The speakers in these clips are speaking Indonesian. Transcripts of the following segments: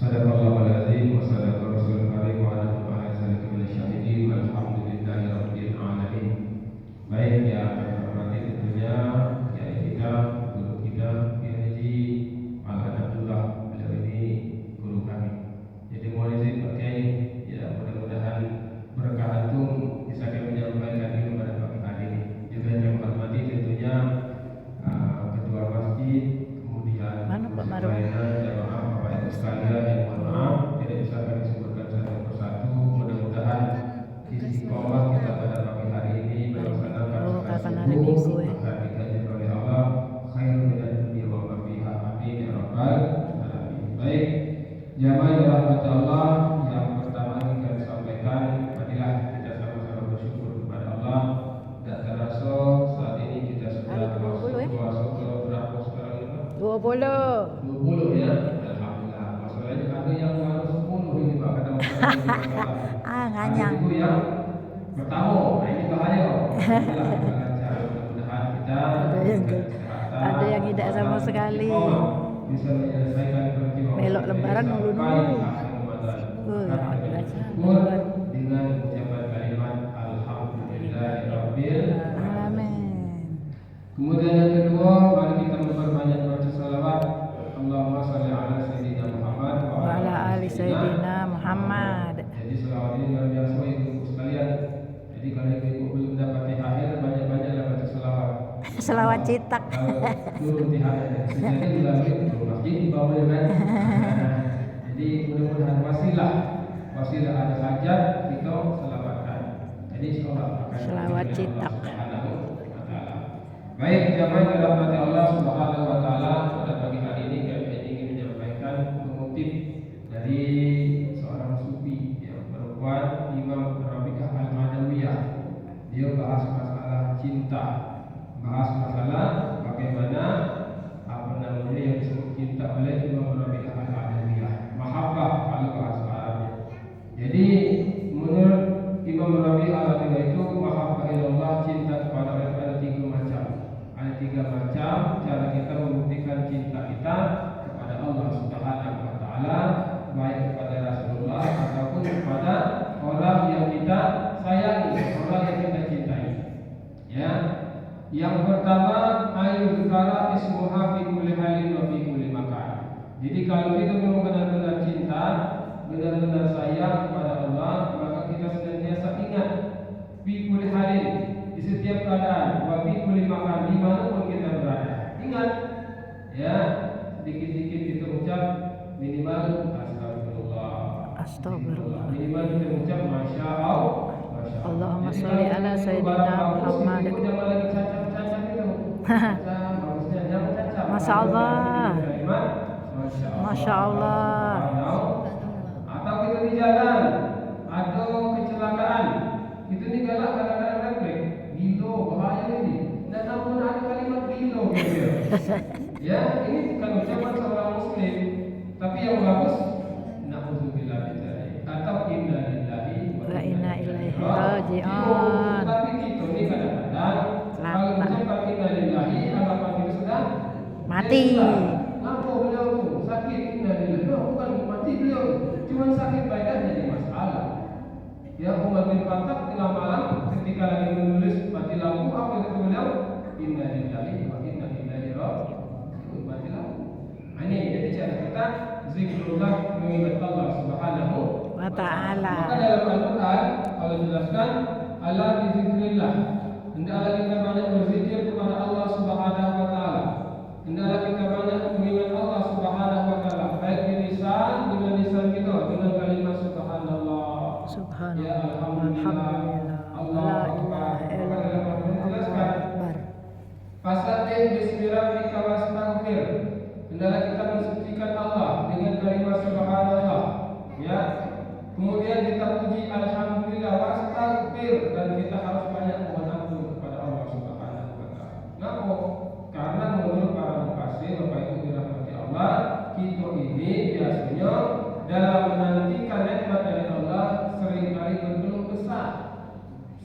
Sadaqallahul azim wa sadaqa rasulul karim wa ala alihi wa syahidin walhamdulillahi rabbil alamin. Baik yang kami hormati tentunya kiai kita, guru kita, Kiai Haji Al Abdullah, beliau ini guru kami. Jadi mohon izin Pak Kiai, ya mudah-mudahan berkah antum bisa kami menyampaikan ilmu pada pagi hari ini. Juga yang kami hormati tentunya ketua masjid, kemudian jamaah Bapak Ibu sekalian yang mohon maaf tidak bisa kami sebutkan satu persatu. Mudah-mudahan istiqomah kita pada pagi hari ini melaksanakan hari Minggu agar diganjar oleh Allah khairun minad dunya wa ma fiha. Amin ya rabbal alamin. Baik, jamaah yang dirahmati Allah, yang pertama ingin kami sampaikan marilah kita sama-sama bersyukur kepada Allah. Dan terasa saat ini kita sudah masuk ke berapa sekarang ini? 20 ya. Alhamdulillah. Masalahnya ada yang baru 10 ini Pak, kadang-kadang nganyang. Ibu yang pertama, nah ini bahaya. Mudah-mudahan kita ada yang tidak sama sekali. Bisa menyelesaikan Melok lebaran dulu. Dengan ucapan kalimat alhamdulillahirabbil alamin. Kemudian yang kedua, mari kita memperbanyak baca salawat. Allahumma shalli ala sayyidina Muhammad wa ala ali sayyidina Muhammad. Jadi selawat ini luar biasa ibu sekalian. Jadi kalau ibu belum dapat THR, banyak-banyaklah baca selawat. Selawat cetak. Turun THR. Sejadi melalui masjid di bawah ya kan. Jadi mudah-mudahan wasilah ada hajat kita selawatkan. Jadi insyaallah akan selawat cetak. Baik, jamaah dirahmati Allah Subhanahu wa taala, pada pagi hari ini kami ingin menyampaikan mengutip dari seorang sufi yang perempuan, Imam Rabi'ah Al-Adawiyah. Dia bahas masalah cinta, bahas masalah bagaimana yang disebut cinta oleh Imam Rabi'ah Al-Adawiyah, mahabbah kalau bahasa Arabnya. Jadi menurut Imam Rabi'ah Al-Adawiyah itu mahabbah ilallah, cinta kepada Allah ada tiga macam cara kita membuktikan cinta kita kepada Allah Subhanahu wa taala, baik kepada Rasulullah ataupun kepada orang yang kita sayangi, orang yang kita cintai. Ya. Yang pertama, ayyuzkara ismuha fi kulli halin wa fi kulli makan. Jadi kalau kita mau benar-benar cinta, benar-benar sayang kepada Allah, maka kita senantiasa ingat fi kulli halin, di setiap keadaan, wa fi kulli makan, di mana pun kita berada. Ingat, ya, sedikit-sedikit kita ucap minimal astagfirullah. Minimal kita ucap masya Allah. Allahumma sholli ala sayyidina Muhammad. Masya Allah. Masya Allah. Atau kita di jalan, atau kecelakaan, kita ni galak kadang-kadang refleks. Gilo, bahaya ini. Dan namun ada kalimat gilo gitu. Ya, ini bukan ucapan seorang muslim, tapi yang bagus na'udzubillah bidzalik atau inna lillahi wa inna ilaihi raji'un. Tapi kita ni kadang-kadang kalau mengucapkan inna lillahi, harapan kita sudah mati. Kenapa beliau tu sakit? Inna lillahi, bukan mati beliau, cuma sakit badan jadi masalah. Ya, Umar bin Khattab tengah malam ketika lagi menulis mati lampu, apa kata beliau? Inna lillahi wa inna ilaihi raji'un. Mati lampu. Ini jadi cara kita zikrullah, mengingat Allah Subhanahu wa ta'ala. Maka dalam Al-Quran Allah jelaskan ala bi zikrillah, hendaklah kita banyak berzikir kepada Allah Subhanahu wa ta'ala. Hendaklah kita banyak mengingat Allah Subhanahu wa ta'ala, baik di lisan, dengan lisan kita, dengan kalimat subhanallah. Subhanallah, ya alhamdulillah, Allah Akbar. Fasabbih bismi rabbika wastaghfir. Hendaklah kita mensucikan Allah dengan kalimat subhanallah. Ya. Kemudian kita puji alhamdulillah wastaghfir, dan kita harus banyak mohon ampun kepada Allah Subhanahu wa taala. Kenapa? Karena menurut para mufasir, Bapak Ibu dirahmati Allah, kita ini biasanya dalam menantikan nikmat dari Allah seringkali berkeluh kesah.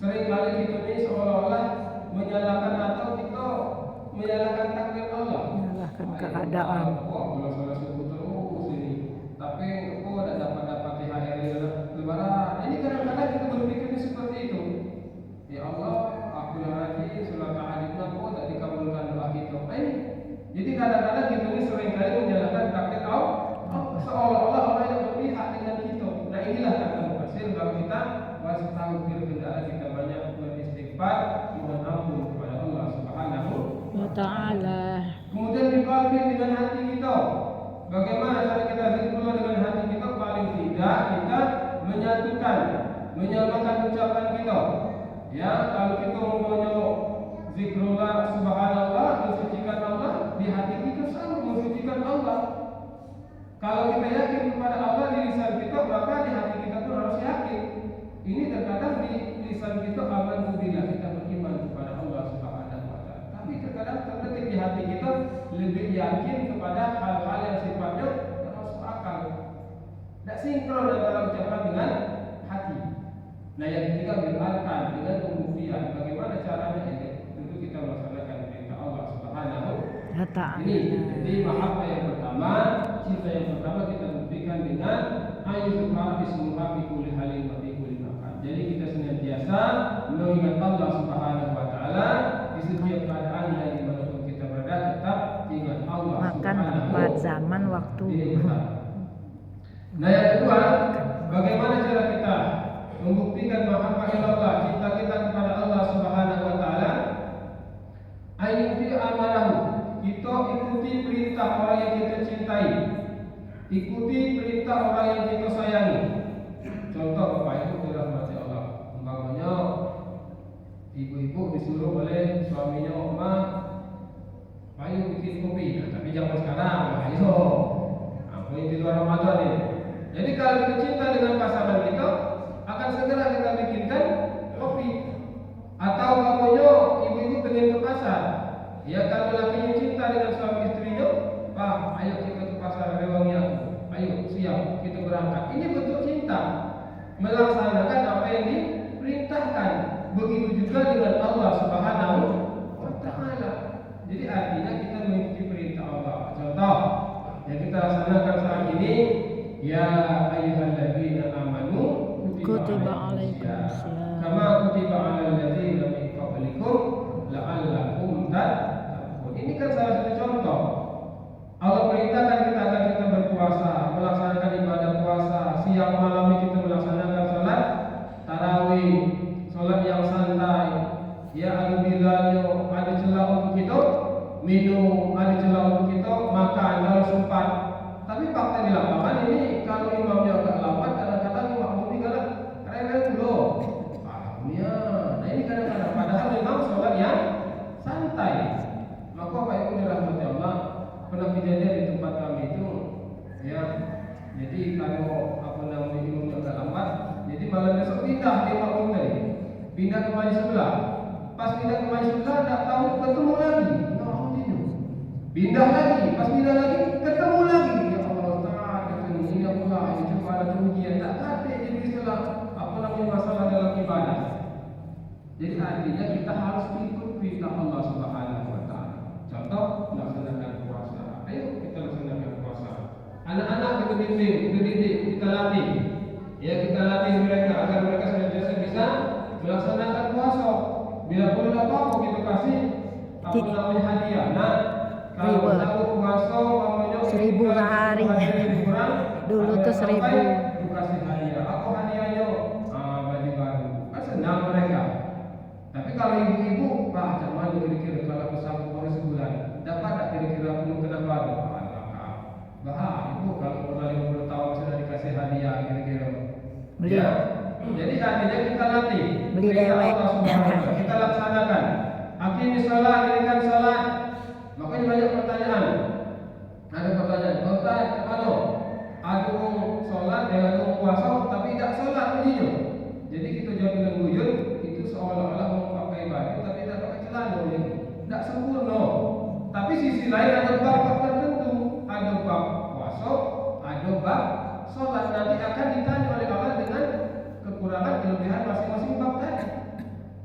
Seringkali kita ini seolah-olah menyalahkan atau kita menyalahkan takdir Allah, menyalahkan keadaan. Wah, kalau saya sebut terus ini, tapi Ta'ala. Kemudian dikalbi dengan hati kita. Bagaimana cara kita zikrullah dengan hati kita? Paling tidak kita menyamakan ucapan kita. Ya, kalau kita mempunyai zikrullah subhanallah, mensucikan Allah, di hati kita sama mensucikan Allah. Kalau kita yakin kepada Allah di lisan kita, maka di hati kita pun harus yakin. Ini terkadang di lisan kita alhamdulillah kita beriman kepada Allah Subhanahu wa taala. Tapi terkadang terdetik di hati kita lebih yakin kepada hal-hal yang sifatnya tak masuk akal. Tak sinkron antara ucapan dengan hati. Nah, yang ketiga bil'arkan dengan pembuktian. Bagaimana caranya? Tentu kita melaksanakan perintah Allah Subhanahu Ya Ta'ala. Jadi mahabbah yang pertama, cinta yang pertama kita buktikan dengan ayyuhal bismuha fi kulli halin wa fi kulli makan. Jadi kita senantiasa mengingat Allah Subhanahu wa taala di setiap keadaan yang dimanapun kita berada, tetap ingat Allah Makan Subhanahu tempat zaman waktu. Nah, yang kedua, bagaimana cara kita membuktikan mahabbah Allah, cinta kita kepada Allah Subhanahu wa taala? Ayyuti amalahu, kita ikuti perintah orang yang kita cintai, ikuti perintah orang yang kita sayangi. Contoh Bapak Ibu dirahmati Allah, umpamanya ibu-ibu disuruh oleh suaminya, "Oma, ayo bikin kopi." Nah, tapi zaman sekarang, ayo, apa yang di luar Ramadan ini. Jadi kalau kita cinta dengan pasangan kita, akan segera kita bikinkan kopi. Atau kamunya ibu-ibu pengen ke pasar, ya kalau lakinya cinta dengan suami istrinya, "Pak, ayo kita ke pasar Rewangi, ayo siap kita berangkat." Ini bentuk cinta, melaksanakan apa yang diperintahkan. Begitu juga dengan Allah Subhanahu wa taala. Jadi artinya kita mengikuti perintah Allah. Contoh yang kita laksanakan saat ini, ya ayyuhalladzina amanu kutiba alaikumusiyam kama kutiba alal ladzina min qablikum la'allakum tattaqun. Ini kan salah satu contoh. Allah perintahkan kita agar kita berpuasa, melaksanakan ibadah puasa, siang malam kita melaksanakan salat tarawih, salat yang santai. Ya, ada bilanya, ada celah untuk kita minum, ada celah untuk kita makan kalau sempat. Tapi fakta di lapangan ini, kalau imamnya agak lambat, kadang-kadang makmum ini rewel dulu. Pahamnya. Nah, ini kadang-kadang padahal memang sholat yang santai. Maka Bapak Ibu dirahmati Allah, pernah kejadian di tempat kami itu, ya. Jadi kalau imamnya agak lambat, jadi malam besok pindah di makmum tadi, pindah ke majlis sebelah. Pas pindah ke majlis sebelah, tak tahu ketemu lagi. Pindah lagi, pas pindah lagi, ketemu lagi. Ya Allah, ini apa? Ini cuma ada ujian. Tak ada jadi istilah masalah dalam ibadah. Jadi artinya kita harus ikut perintah Allah Subhanahu wa taala. Contoh, melaksanakan puasa. Ayo kita laksanakan puasa. Anak-anak kita bimbing, kita didik, kita latih. Ya, kita latih mereka agar mereka senantiasa bisa melaksanakan puasa. Bila perlu apa-apa kita kasih namanya hadiah. Nah, kalau satu puasa namanya 1000 sehari. Dulu tuh 1000. Kasih hadiah. Apa hadiahnya? Baju baru. Kan senang mereka. Tapi kalau ibu-ibu, Pak, cuman kira-kira kalau pesawat baru sebulan, dapat tak kira-kira penuh kena baru? Ibu kalau pernah 50 tahun sudah dikasih hadiah kira-kira. Beli. Ya. Jadi artinya kita latih. Beli dewek. Kita laksanakan. Akhirnya salat, dirikan salat. Makanya banyak pertanyaan. Ada pertanyaan, Ustaz, apa? Adung sholat dengan puasa tapi tidak sholat begini. Jadi kita jawab dengan buyut, itu seolah-olah mau pakai baju tapi tidak pakai celana begini. Tidak sempurna. Tapi sisi lain ada bab tertentu, ada bab puasa, ada bab sholat. Nanti akan ditanya oleh Allah dengan kekurangan kelebihan masing-masing bab tadi.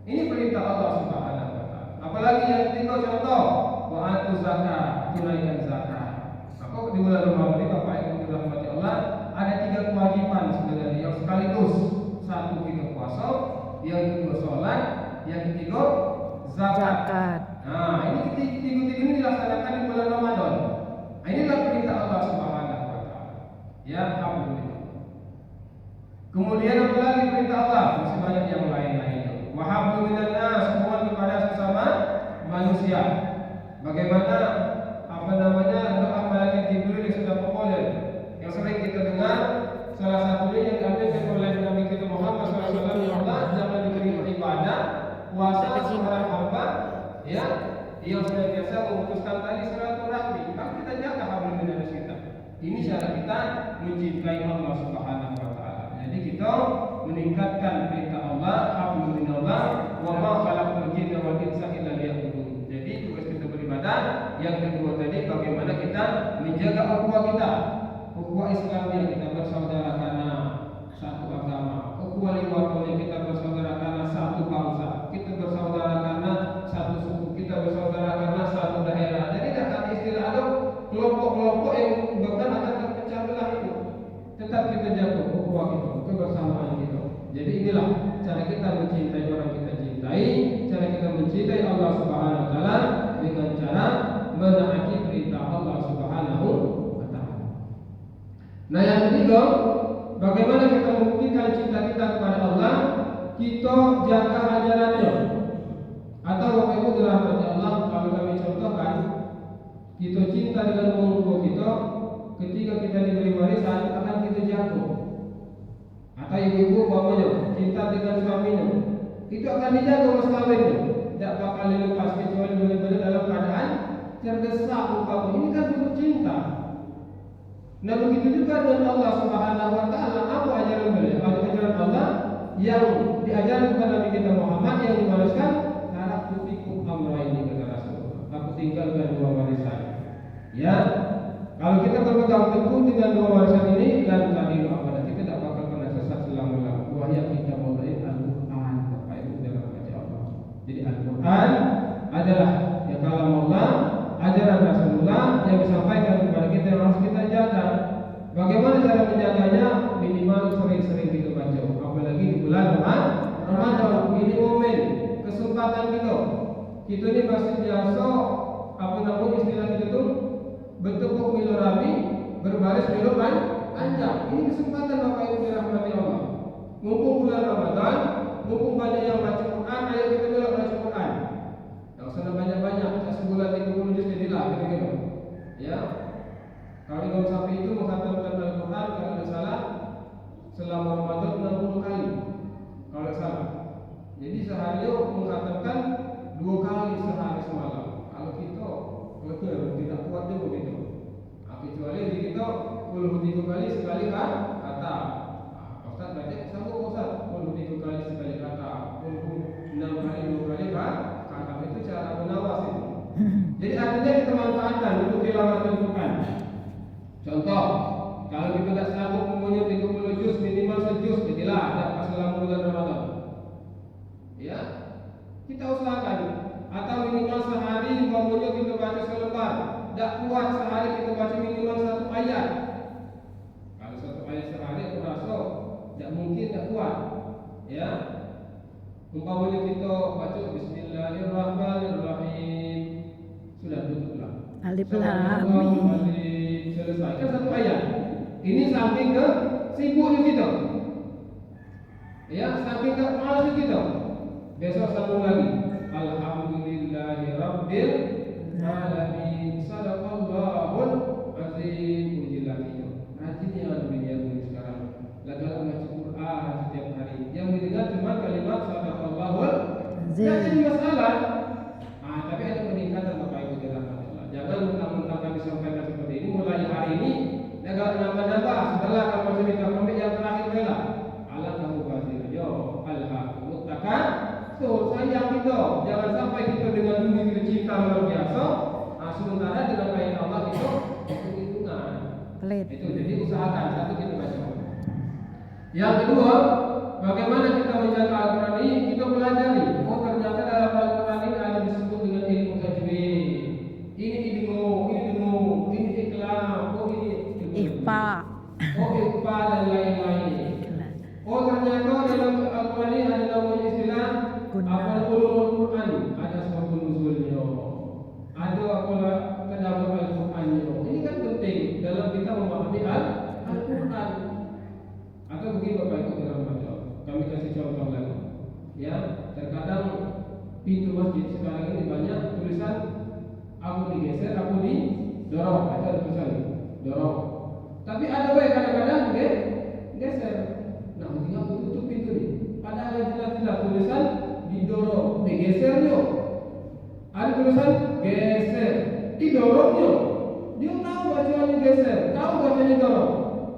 Ini perintah Allah Subhanahu wa taala. Apalagi yang ketiga contoh, wa atu zakat, tunaikan zakat. Maka di bulan Ramadan ini Bapak Ibu dirahmati Allah, ada 3 kewajiban sebenarnya yang sekaligus. Satu kita puasa, yang kedua sholat, yang ketiga zakat. Nah, ini tiga-tiga ini dilaksanakan di bulan Ramadan. Nah, inilah perintah Allah Subhanahu wa taala. Ya, alhamdulillah. Kemudian apa lagi perintah Allah? Masih banyak yang lain-lainnya. Wa hablu minan nas, hubungan kepada sesama manusia. yang kedua tadi bagaimana kita menjaga ukhuwah kita, ukhuwah Islam yang kita bersaudara karena satu agama, ukhuwah liwatonya kita bersaudara karena satu bangsa, kita bersaudara karena satu suku, kita bersaudara karena satu daerah. Jadi tidak istilah ada kelompok-kelompok yang bahkan akan terpecah belah itu. Tetap kita jaga ukhuwah itu, kebersamaan kita. Jadi inilah cara kita mencintai orang kita cintai, cara kita mencintai Allah Subhanahu wa taala dengan cara menaati perintah Allah Subhanahu wa taala. Nah, yang ketiga, bagaimana kita membuktikan cinta kita kepada Allah? Kita jaga ajarannya. Atau Bapak Ibu dirahmati Allah, kalau kami contohkan, kita cinta dengan orang tua kita, ketika kita diberi warisan akan kita jaga. Atau ibu-ibu umpamanya cinta dengan suaminya, itu akan dijaga mas kawinnya, tidak bakal dilepas kecuali benar-benar dalam keadaan terdesak umpamanya. Ini kan bentuk cinta. Nah, begitu juga dengan Allah Subhanahu wa taala. Apa ajaran beliau? Ajaran Allah yang diajarkan kepada Nabi kita Muhammad yang dibalaskan taraktu fikum amrayni kata Rasulullah. Aku tinggalkan dua warisan. Ya, kalau kita berpegang teguh dengan dua warisan ini dan tadi apa kita tidak bakal pernah sesat selama-lamanya. Wahya kita mulai Al-Qur'an, Bapak Ibu dalam baca Allah. Jadi Al-Qur'an adalah ya kalam Allah, ajaran Rasulullah yang disampaikan kepada kita yang harus kita jaga. Bagaimana cara menjaganya? Minimal sering-sering kita baca. Apalagi di bulan Ramadan, ini momen kesempatan kita. Kita ini masih biasa apa namanya istilah kita tuh bertepuk milu rabi, berbaris milu panjang. Ini kesempatan Bapak Ibu dirahmati Allah. Mumpung bulan Ramadan, mumpung banyak yang baca Quran, ayo kita mulai baca Quran. Yang sana banyak-banyak, sebulan 30 juz jadilah gitu-gitu. Ya. Kalau Imam Syafi'i itu mengkhatamkan Al-Quran kalau tidak salah selama Ramadan 60 kali. Kalau tidak salah. Jadi sehari mengkhatamkan 2 kali sehari semalam. Kalau kita tidak kuat juga begitu. Kecuali di kita 23 kali sekali kan kata. Ustaz baca sanggup Ustaz 23 kali sekali kata, 6 kali 2 kali kan kata. Itu cara menawas itu. Jadi artinya kita manfaatkan untuk tilawah Al-Quran. Contoh, kalau kita tidak sanggup mempunyai 30 juz minimal sejuz, jadilah dapat selama bulan Ramadan. Ya, kita usahakan. Atau minimal sehari mempunyai kita baca selembar. Tidak kuat sehari kita baca minimal 1 ayat. Kalau 1 ayat sehari aku rasa tidak mungkin, tidak kuat. Ya, umpamanya kita baca Bismillahirrahmanirrahim, sudah tutuplah. Alif Lam Mim. Selesai kan 1 ayat. Ini samping ke sibuknya kita. Ya, samping ke malasnya kita. Besok sambung lagi. Alhamdulillahirabbil alamin. Sadaqallahul azim. Pujilah kita. Rajinnya dunia ini sekarang. Lagi-lagi baca Quran setiap hari. Yang didengar cuma kalimat sadaqallahul azim. Jadi masalah. Tapi ada peningkatan Bapak Ibu dalam Allah. Jangan mentang-mentang kami sampaikan seperti ini mulai hari ini jangan nambah-nambah. Setelah kamu cerita sampai yang terakhir bela. Allah kamu basir yo al-haqq takkan. So sayang kita. Jangan sampai kita dengan dunia kita cinta luar biasa. Sementara dengan ayat Allah itu hitungan. Itu jadi usahakan satu kita baca. Yang kedua, bagaimana kita menjaga Al-Quran ini? Kita pelajari. Oh ternyata dalam Al-Quran ini ada disebut dengan ilmu tajwid. Ini iklam, oh ini Ikhfa. Oh ikhfa dan lain-lain. Oh ternyata dalam Al-Quran ini ada namanya istilah apa ulumul Quran, ada sebab nuzulnya. Ada apa tadabbur Al-Qurannya. Ini kan penting dalam kita memahami Al-Quran. Atau begini Bapak Ibu dalam baca. Kami kasih contoh lagi. Ya, terkadang pintu masjid sekarang ini banyak tulisan aku digeser, aku didorong. Ada tulisan dorong. Tapi ada baik kadang-kadang geser. Nah, mungkin aku tutup pintu ini. Padahal jelas-jelas tulisan didorong, digesernya. Ada tulisan geser, didorongnya. Dia tahu bacanya geser, tahu bacanya dorong.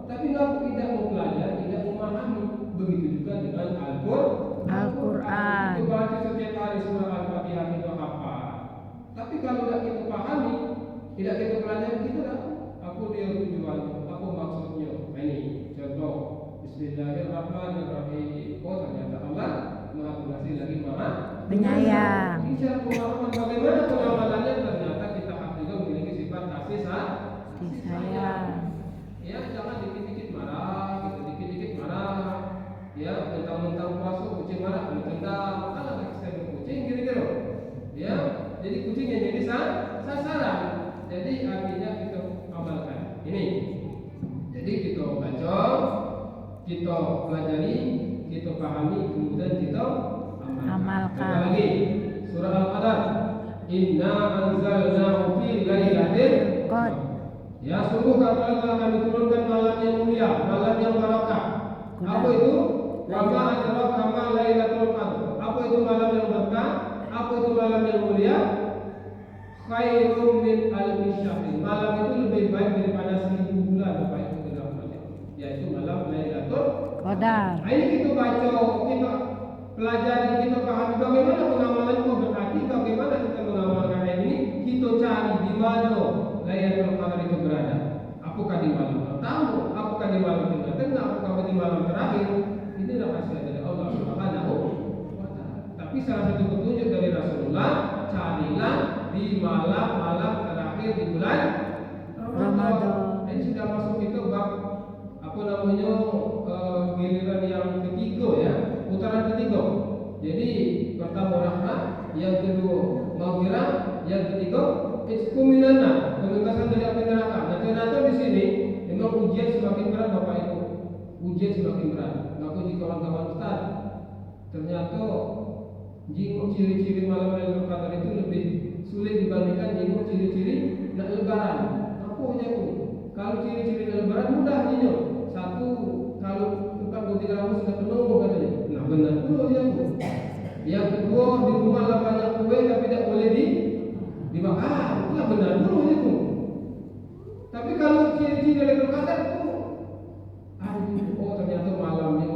Tapi ngaku tidak mau belajar, tidak memahami. Begitu juga dengan Al-Quran. Kita baca setiap hari surah Al-Fatihah itu apa? Tapi kalau tidak kita pahami, Tidak kita pelajari kita lah. Apa dia tujuannya? Apa maksudnya? Nah, ini contoh. Bismillahirrahmanirrahim. Oh ternyata Allah Maha Pengasih lagi Maha Penyayang. Ini cara pemahaman bagaimana pengamalannya ternyata kita juga memiliki sifat kasih sayang. Ya jangan dikit-dikit marah, kita dikit-dikit marah. Ya mentang-mentang puasa kucing marah, mentang malah lagi saya kucing gitu. Ya jadi kucingnya jadi sasaran. Jadi artinya kita amalkan. Ini. Jadi kita baca, kita pelajari, kita pahami, kemudian kita amalkan. Coba lagi surah Al-Qadar. Inna anzalnahu fi lailatul qadar. Ya sungguh kami turunkan malam yang mulia, malam yang barakah. Apa itu? Kama adraka ma lailatul qadar. Apa itu malam yang berkah? Apa itu malam yang mulia? Khairum min alfi syahr. Malam itu lebih baik daripada 1000 bulan Bapak Ibu dirahmati. Yaitu malam Lailatul Qadar. Ini kita baca, kita pelajari, kita pahami bagaimana pengamalan itu berarti bagaimana kita mengamalkan ini. Kita cari di mana Lailatul Qadar itu berada. Apakah di malam pertama? Apakah di malam tengah-tengah? Apakah di malam terakhir? Ini rahasia dari Allah Subhanahu wa Ta'ala. Tapi salah satu petunjuk dari Rasulullah, carilah di malam-malam terakhir di bulan Ramadan. Ini sudah masuk itu bab apa namanya giliran yang ketiga ya, putaran ketiga. Jadi pertama rahmat, yang kedua maghfirah, yang ketiga iskuminana, pembebasan dari api neraka. Nah ternyata di sini memang ujian semakin berat Bapak Ibu, ujian semakin berat. Maka di kawan-kawan Ustaz, ternyata jinguk ciri-ciri malam Lailatul Qadar itu lebih sulit dibandingkan jinguk ciri-ciri nak lebaran. Apa itu? Kalau ciri-ciri nak lebaran mudah aja. Satu, kalau tempat putih rambut sudah penuh katanya. Nah benar dulu dia tu. Yang kedua di rumah lah banyak kue tapi tidak boleh dimakan. Itulah benar dulu itu. Tapi kalau ciri-ciri Lailatul Qadar itu, oh ternyata malamnya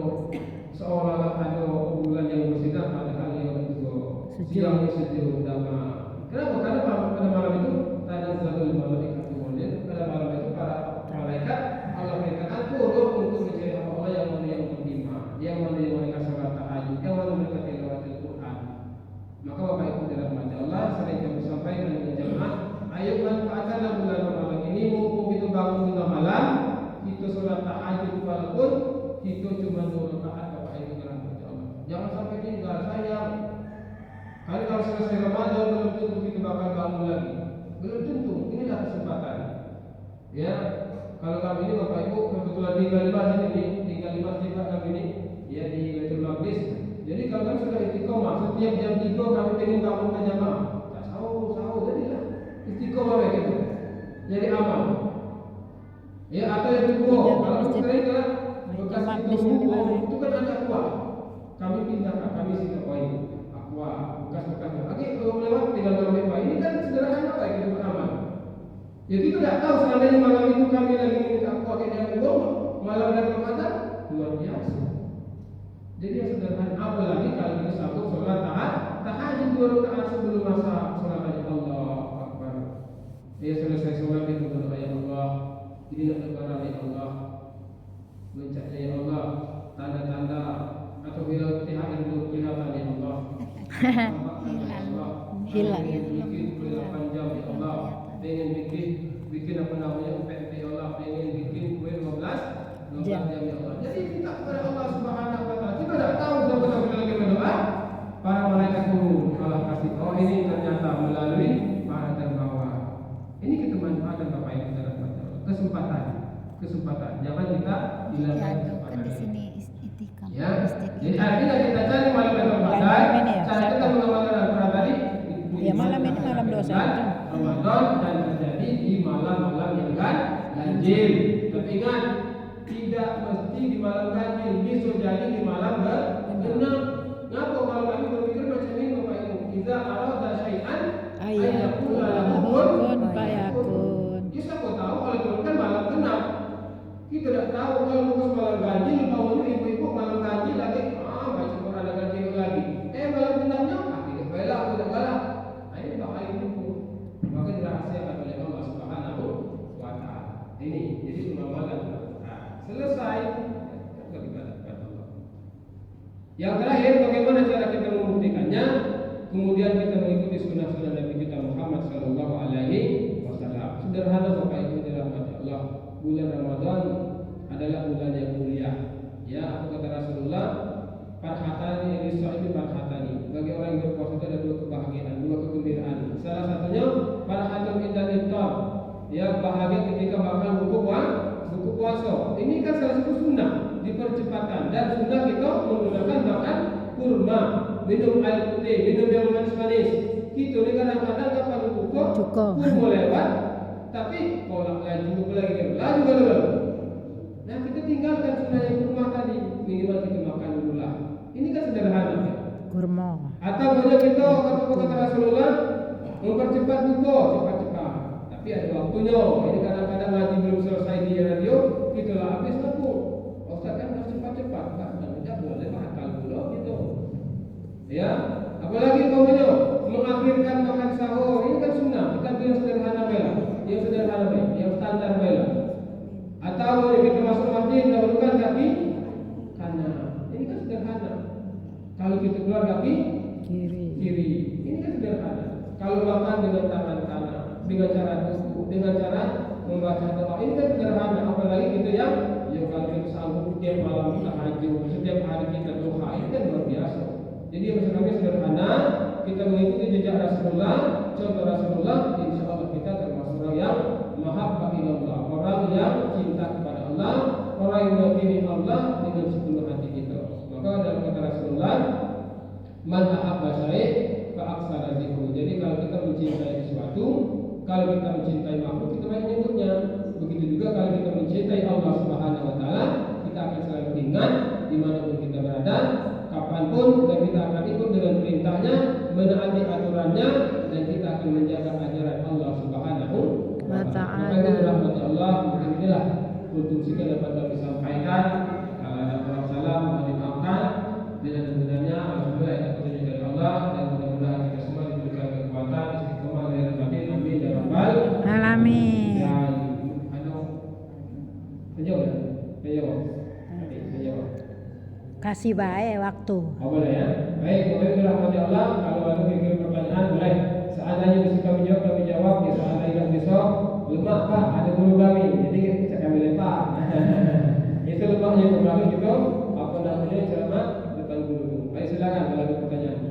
seolah-olah ada bulan yang bersinar padahal yang itu siangnya sejuk damai. Kenapa? Karena pada malam itu tanazzalul malaikatu wal jin. Pada malam itu para malaikat Allah perintahkan turun untuk mencari Allah yang mana yang beriman, yang mana yang mereka salat tahajud, yang mana mereka tilawatil Quran. Maka Bapak Ibu dirahmati Allah, sering kami sampaikan dengan jemaah, ayo manfaatkanlah bulan Ramadan ini mumpung kita bangun tengah malam, kita salat tahajud walaupun kita cuma 2 rakaat. Bapak Ibu dirahmati Allah. Jangan sampai tinggal sayang. Kalau selesai Ramadan belum tentu kita bakal bangun lagi. Belum tentu. Inilah kesempatan. Ya, kalau kami ini Bapak Ibu kebetulan tinggal di masjid kami ini, ya di Baitul Maqdis. Jadi kalau kami sudah istiqomah, setiap jam 3 kami ingin bangun ke jamaah. Tak sahur, jadilah istiqomah begitu. Jadi amal. Ya atau yang kedua, kalau sering kan bekas itu kan ada kuah. Kami pindahkan, kami sini poin. Wah, bekas-bekasnya. Oke, kalau lewat tinggal ngambil Pak. Ini kan sederhana Pak kita beramal. Ya kita tidak tahu seandainya malam itu kami lagi minta aqua kayak yang malam Lailatul Qadar luar biasa. Jadi yang sederhana apalagi kalau kita sambung sholat tahajud 2 rakaat sebelum masa sholat Allah Akbar. Dia selesai sholat itu berdoa ya Allah, ini nak lebaran ya Allah, mencari ya Allah, tanda-tanda atau hilal THR belum kelihatan ya Allah. Hilang ya. Bikin 8 jam ya Allah. Pengen bikin apa namanya UPT ya Allah. Pengen bikin kue 12 jam ya Allah. Jadi minta kepada Allah Subhanahu wa Ta'ala. Kita tidak tahu siapa kita lagi berdoa. Para malaikat turun Allah kasih. Oh ini ternyata melalui para dermawan. Ini kemanfaatan Bapak Ibu dalam kesempatan. Jangan kita hilangkan kesempatan di sini istiqam. Ya. Jadi artinya kita cari malam Ramadan. Cara kita mengamalkan Al-Quran tadi. Ya malam ini malam dosa. Ramadan dan terjadi di malam-malam yang ganjil. Tapi ingat, tidak mesti di malam ganjil. Bisa jadi di malam genap. Ngapa kalau kami berpikir macam ini Bapak Ibu? Idza arada syai'an ayyakul lahu kun fayakun. Ya siapa tahu kalau itu kan malam genap. Kita tidak tahu kalau bukan malam ganjil, bangunnya ibu-ibu malam ganjil lagi, baca Quran ada ganjil lagi. Malam genapnya, tidak bela, tidak galak. Ini bahaya itu. Maka dirahasiakan oleh Allah Subhanahu Yang terakhir, bagaimana cara kita membuktikannya? Kemudian kita mengikuti sunnah-sunnah Nabi kita Muhammad Sallallahu Alaihi Wasallam. Sederhana Bapak Ibu dirahmati Allah. Bulan Ramadan adalah bulan yang mulia. Ya, apa kata Rasulullah? Farhatani lisa'imi farhatani. Bagi orang yang berpuasa itu ada dua kebahagiaan, dua kegembiraan. Salah satunya farhatun indal iftar. Ya, bahagia ketika makan buku puasa. Ini kan salah satu sunnah dipercepatkan, dan sunnah kita menggunakan makan kurma, minum air putih, minum yang manis-manis. Kita ni kadang-kadang kapan buka kurma lewat, tapi kolak laju lagi. Nah, kita tinggalkan sunnah yang kurma tadi, minimal kita makan dulu lah. Ini kan sederhana ya. Kurma. Atau banyak kita kata Rasulullah mempercepat buka cepat-cepat. Tapi ada waktunya. Ini kadang-kadang ngaji belum selesai di radio, kita lah habis aku. Ustaz kan harus cepat-cepat, Pak. Tidak boleh batal pula gitu. Ya, apalagi umpamanya mengakhirkan makan sahur, ini kan sunnah. Kita bilang sederhana bela, yang sederhana bela, yang standar bela. Atau kita masuk masjid dahulukan kaki kanan. Ini kan sederhana. Kalau kita keluar kaki kiri. Ini kan sederhana. Kalau makan dengan tangan kanan, dengan cara duduk, dengan cara membaca doa, ini kan sederhana. Apalagi kita yang kalau kita sanggup setiap malam kita tahajud, setiap hari kita doa, ini kan luar biasa. Jadi yang sebenarnya sederhana, kita mengikuti jejak Rasulullah, contoh Rasulullah, insya Allah kita termasuk orang yang mahabbah ilallah, orang yang cinta kepada Allah, orang yang meyakini Allah dengan sepenuh hati kita. Maka dalam kata Rasulullah, man ahabba syai' fa aksara dzikru. Jadi kalau kita mencintai sesuatu, kalau kita mencintai makhluk, kita banyak nyebutnya. Begitu juga kalau kita mencintai Allah Subhanahu wa taala, kita akan selalu ingat dimanapun kita berada, kapanpun, dan kita akan ikut dengan perintahnya, menaati aturannya, dan kita akan menjaga ajaran Allah Subhanahu wa taala. Maka rahmat Allah, inilah fungsi yang dapat kami sampaikan. Kalau ada kurang salah mohon dimaafkan. Dengan sebenarnya alhamdulillah itu petunjuk dari Allah, dan mudah-mudahan kita semua diberikan kekuatan istiqomah dan batin. Amin ya rabbal alamin. Kasih baik waktu. Boleh ya. Baik, boleh dirahmati Allah. Kalau ada kira-kira pertanyaan boleh. Seandainya bisa kami jawab. Ya, seandainya besok lemak Pak, ada guru kami. Jadi bisa kami lempar. Itu lemaknya kembali gitu. Apa namanya ceramah depan guru. Baik, silakan kalau ada pertanyaan.